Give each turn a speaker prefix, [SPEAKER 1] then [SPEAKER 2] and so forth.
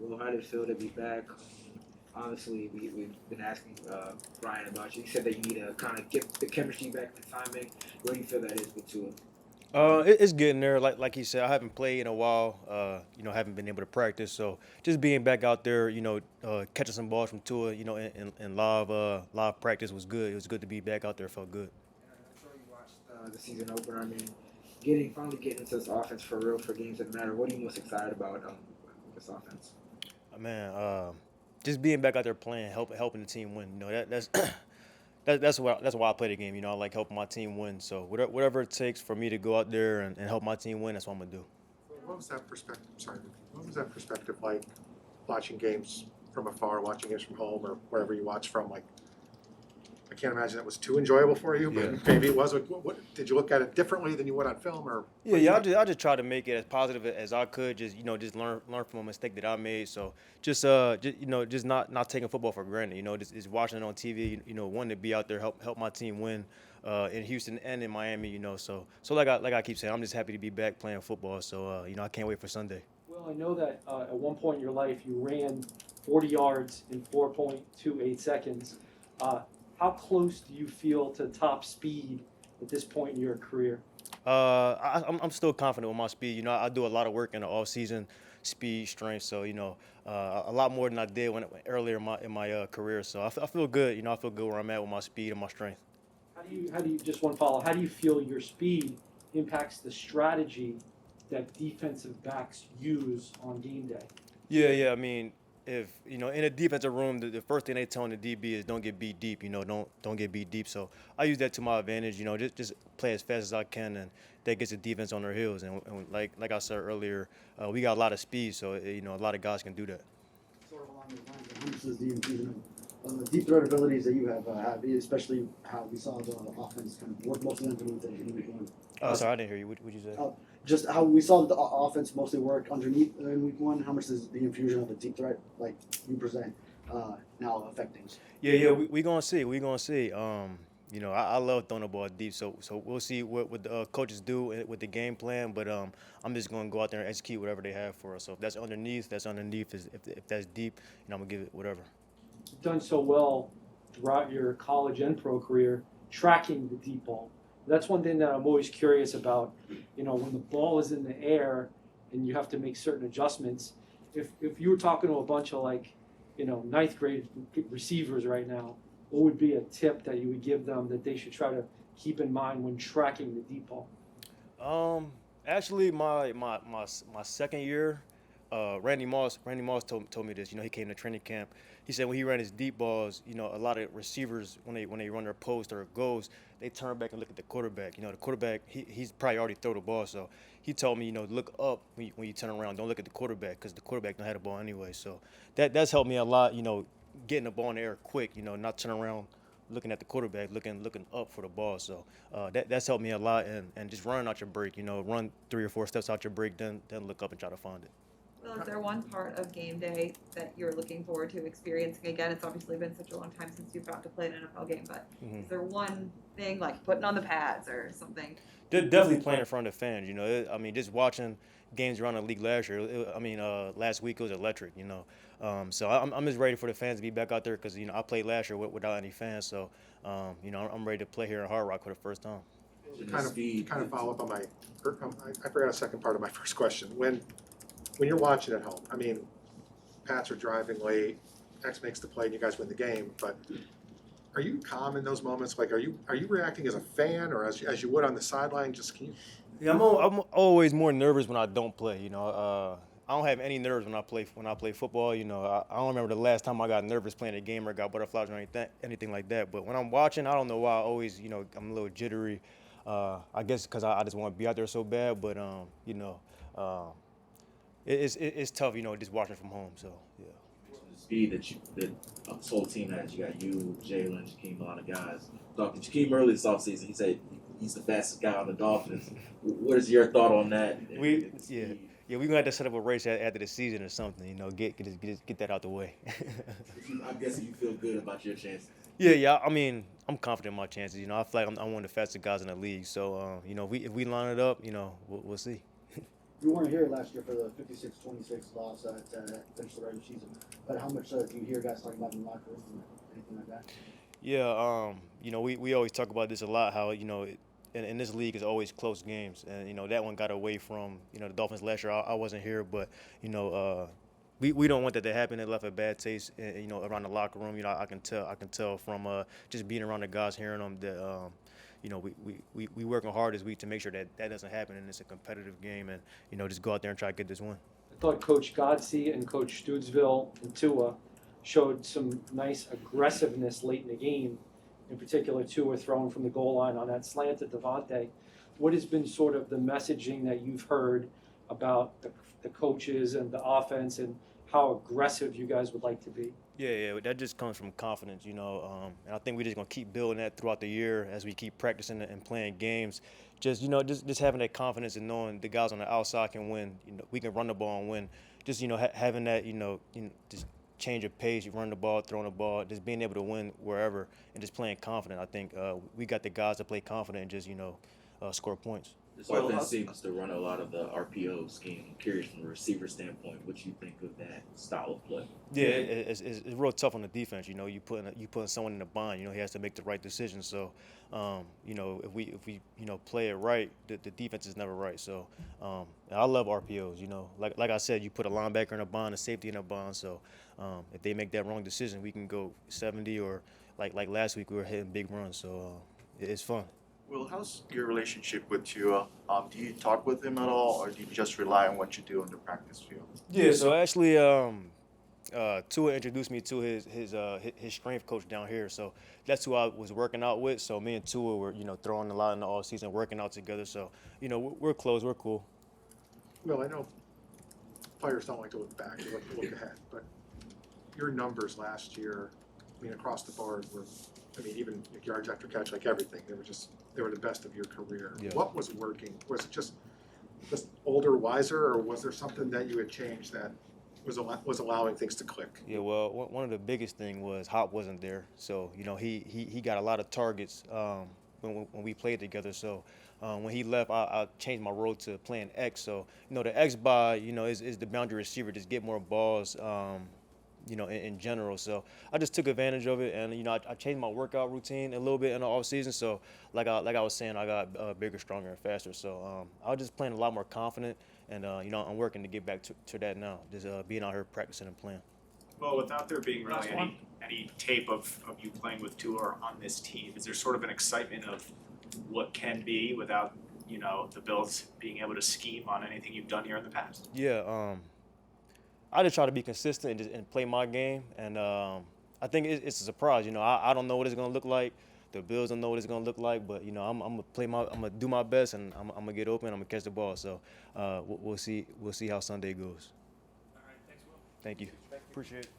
[SPEAKER 1] Well, how did it feel to be back? Obviously, we've been asking Brian about you. He said that you need to kind of get the chemistry back, the timing. Where do you feel that is with Tua?
[SPEAKER 2] It's getting there. Like he said, I haven't played in a while. Haven't been able to practice. So just being back out there, catching some balls from Tua, in live practice was good. It was good to be back out there. It felt good.
[SPEAKER 1] I'm sure you watched the season opener. I mean, finally getting into this offense for real for games that matter. What are you most excited about with this offense?
[SPEAKER 2] Man, just being back out there playing, helping the team win. That's that's why I play the game. I like helping my team win. So whatever it takes for me to go out there and help my team win, that's what I'm gonna do.
[SPEAKER 3] What was that perspective? Sorry, what was that perspective like watching games from afar, watching games from home, or wherever you watch from? Like, I can't imagine that was too enjoyable for you, but maybe it was. What did you look at it differently than you would on film, or?
[SPEAKER 2] Yeah. I just try to make it as positive as I could. Just learn from a mistake that I made. So just not taking football for granted. Just watching it on TV. Wanting to be out there help my team win. In Houston and in Miami. So like I keep saying, I'm just happy to be back playing football. So I can't wait for Sunday.
[SPEAKER 4] Well, I know that at one point in your life you ran 40 yards in 4.28 seconds. How close do you feel to top speed at this point in your career?
[SPEAKER 2] I'm still confident with my speed. I do a lot of work in the off season, speed, strength. So a lot more than I did earlier in my career. So I feel good. I feel good where I'm at with my speed and my strength.
[SPEAKER 4] How do you just one follow? How do you feel your speed impacts the strategy that defensive backs use on game day?
[SPEAKER 2] Yeah. I mean, if in a defensive room, the first thing they tell the DB is don't get beat deep. Don't get beat deep. So I use that to my advantage. Just play as fast as I can, and that gets the defense on their heels. And like I said earlier, we got a lot of speed, so a lot of guys can do that.
[SPEAKER 5] Sort of along those lines, how much does the infusion of the deep threat abilities that you have, especially how we saw the offense kind of work mostly underneath it in week one?
[SPEAKER 2] Sorry, I didn't hear you. What you say?
[SPEAKER 5] Just how we saw the offense mostly work underneath in week one. How much does the infusion of the deep threat, like you present, now affect things?
[SPEAKER 2] Yeah. We gonna see. We gonna see. I love throwing the ball deep, so we'll see what the coaches do with the game plan. But I'm just gonna go out there and execute whatever they have for us. So if that's underneath, that's underneath. If that's deep, I'm gonna give it whatever.
[SPEAKER 4] You've done so well throughout your college and pro career tracking the deep ball. That's one thing that I'm always curious about. When the ball is in the air and you have to make certain adjustments. If you were talking to a bunch of ninth grade receivers right now, what would be a tip that you would give them that they should try to keep in mind when tracking the deep ball?
[SPEAKER 2] Actually, my second year, Randy Moss told me this. He came to training camp. He said when he ran his deep balls, a lot of receivers when they run their post or goes, they turn back and look at the quarterback. The quarterback he's probably already throw the ball. So he told me look up when you turn around. Don't look at the quarterback because the quarterback don't have the ball anyway. So that's helped me a lot. Getting the ball in the air quick. Not turning around looking at the quarterback, looking up for the ball. So that's helped me a lot, and just running out your break. Run 3 or 4 steps out your break, then look up and try to find it.
[SPEAKER 6] Well, is there one part of game day that you're looking forward to experiencing again? It's obviously been such a long time since you've got to play an NFL game, but is there one thing like putting on the pads or something?
[SPEAKER 2] Definitely playing in front of fans. Just watching games around the league last year. Last week it was electric. So I'm just ready for the fans to be back out there because I played last year without any fans. So I'm ready to play here in Hard Rock for the first time.
[SPEAKER 3] Kind of follow up on I forgot a second part of my first question. When you're watching at home, I mean, Pats are driving late, X makes the play, and you guys win the game. But are you calm in those moments? Like, are you reacting as a fan or as you would on the sideline? Just can you?
[SPEAKER 2] Yeah, I'm always more nervous when I don't play. I don't have any nerves when I play football. I don't remember the last time I got nervous playing a game or got butterflies or anything like that. But when I'm watching, I don't know why I always I'm a little jittery. I guess because I just want to be out there so bad. But it's tough, just watching from home. So yeah.
[SPEAKER 7] The speed that this whole team has. You got you, Jalen, Jakeem, a lot of guys. Talking to Jakeem early this offseason, he said he's the fastest guy on the Dolphins. What is your thought on that?
[SPEAKER 2] Yeah, we're gonna have to set up a race after the season or something. Get that out the way.
[SPEAKER 7] I'm guessing you feel good about your chances.
[SPEAKER 2] Yeah. I mean, I'm confident in my chances. I feel like I'm one of the fastest guys in the league. So if we line it up, we'll see.
[SPEAKER 5] you weren't here last year for the 56-26 loss to finish the regular season, but how much do you hear guys talking about in the locker room and anything like that?
[SPEAKER 2] Yeah, you know, we always talk about this a lot, how, you know, in this league, it's always close games. And, you know, that one got away from, you know, the Dolphins last year. I wasn't here, but, you know, we don't want that to happen. It left a bad taste, you know, around the locker room. You know, I can tell from just being around the guys, hearing them that, you know, we working hard this week to make sure that that doesn't happen, and it's a competitive game, and, you know, just go out there and try to get this win.
[SPEAKER 4] I thought Coach Godsey and Coach Stoodsville and Tua showed some nice aggressiveness late in the game. In particular, Tua throwing from the goal line on that slant at Devontae. What has been sort of the messaging that you've heard about the coaches and the offense and how aggressive you guys would like to be?
[SPEAKER 2] Yeah, that just comes from confidence, you know. And I think we're just gonna keep building that throughout the year as we keep practicing and playing games. Just, you know, just having that confidence and knowing the guys on the outside can win. You know, we can run the ball and win. Just, you know, having that, you know, just change of pace. You run the ball, throwing the ball, just being able to win wherever, and just playing confident. I think we got the guys to play confident and just, you know, score points.
[SPEAKER 7] This offense seems to run a lot of the RPO scheme. I'm curious from a receiver standpoint, what you think of that style of play?
[SPEAKER 2] Yeah, it's real tough on the defense. You know, you putting someone in a bind. You know, he has to make the right decision. So, you know, if we you know play it right, the defense is never right. So, I love RPOs. You know, like I said, you put a linebacker in a bind, a safety in a bind. So, if they make that wrong decision, we can go 70 or like last week we were hitting big runs. So, it's fun.
[SPEAKER 8] Well, how's your relationship with Tua? Do you talk with him at all, or do you just rely on what you do on the practice field?
[SPEAKER 2] Yeah, so actually, Tua introduced me to his strength coach down here. So that's who I was working out with. So me and Tua were, you know, throwing a lot in the off season, working out together. So, you know, we're close, we're cool.
[SPEAKER 3] Well, I know players don't like to look back, they like to look ahead, but your numbers last year, I mean, across the board were, I mean, even yards after catch, like everything, they were the best of your career.
[SPEAKER 2] Yeah.
[SPEAKER 3] What was working? Was it just older, wiser, or was there something that you had changed that was allowing things to click?
[SPEAKER 2] Yeah, well, one of the biggest thing was Hop wasn't there. So, you know, he got a lot of targets when we played together. So when he left, I changed my role to playing X. So, you know, the X by, you know, is the boundary receiver, just get more balls, you know, in general. So I just took advantage of it, and, you know, I changed my workout routine a little bit in the off season. So like I was saying, I got bigger, stronger, and faster. So I was just playing a lot more confident, and you know, I'm working to get back to that now. Just being out here practicing and playing.
[SPEAKER 9] Well, without there being really any tape of you playing with Tua on this team, is there sort of an excitement of what can be without, you know, the Bills being able to scheme on anything you've done here in the past?
[SPEAKER 2] Yeah, I just try to be consistent and play my game, and I think it's a surprise. You know, I don't know what it's gonna look like. The Bills don't know what it's gonna look like, but, you know, I'm gonna do my best, and I'm gonna get open. I'm gonna catch the ball. So we'll see how Sunday goes.
[SPEAKER 9] All right, thanks, Will.
[SPEAKER 2] Thank you. Appreciate it.